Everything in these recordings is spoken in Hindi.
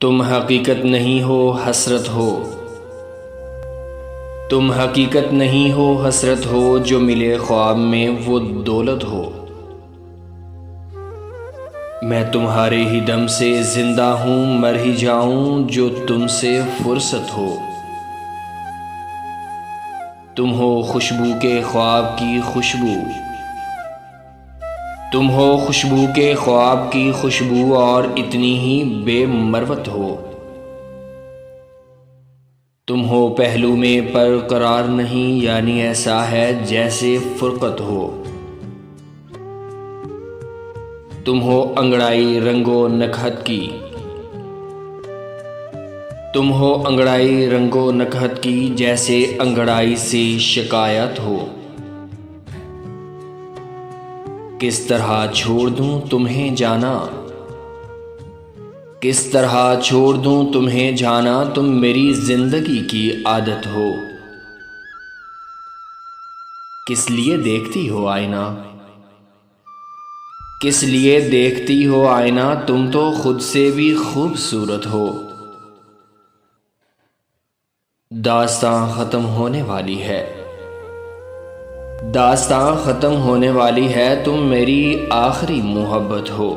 तुम हकीकत नहीं हो हसरत हो। तुम हकीकत नहीं हो हसरत हो, जो मिले ख्वाब में वो दौलत हो। मैं तुम्हारे ही दम से जिंदा हूँ, मर ही जाऊँ जो तुमसे फुर्सत हो। तुम हो खुशबू के ख्वाब की खुशबू, तुम हो खुशबू के ख्वाब की खुशबू, और इतनी ही बेमरवत हो। तुम हो पहलू में पर करार नहीं, यानी ऐसा है जैसे फुरकत हो। तुम हो अंगड़ाई रंगो नखत की, तुम हो अंगड़ाई रंगो नखत की, जैसे अंगड़ाई से शिकायत हो। किस तरह छोड़ दूं तुम्हें जाना, किस तरह छोड़ दूं तुम्हें जाना, तुम मेरी जिंदगी की आदत हो। किस लिए देखती हो आईना, किस लिए देखती हो आईना, तुम तो खुद से भी खूबसूरत हो। दास्तां ख़त्म होने वाली है, दास्तां ख़त्म होने वाली है, तुम मेरी आखिरी मोहब्बत हो।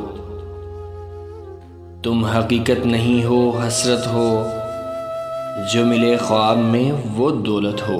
तुम हकीकत नहीं हो हसरत हो, जो मिले ख्वाब में वो दौलत हो।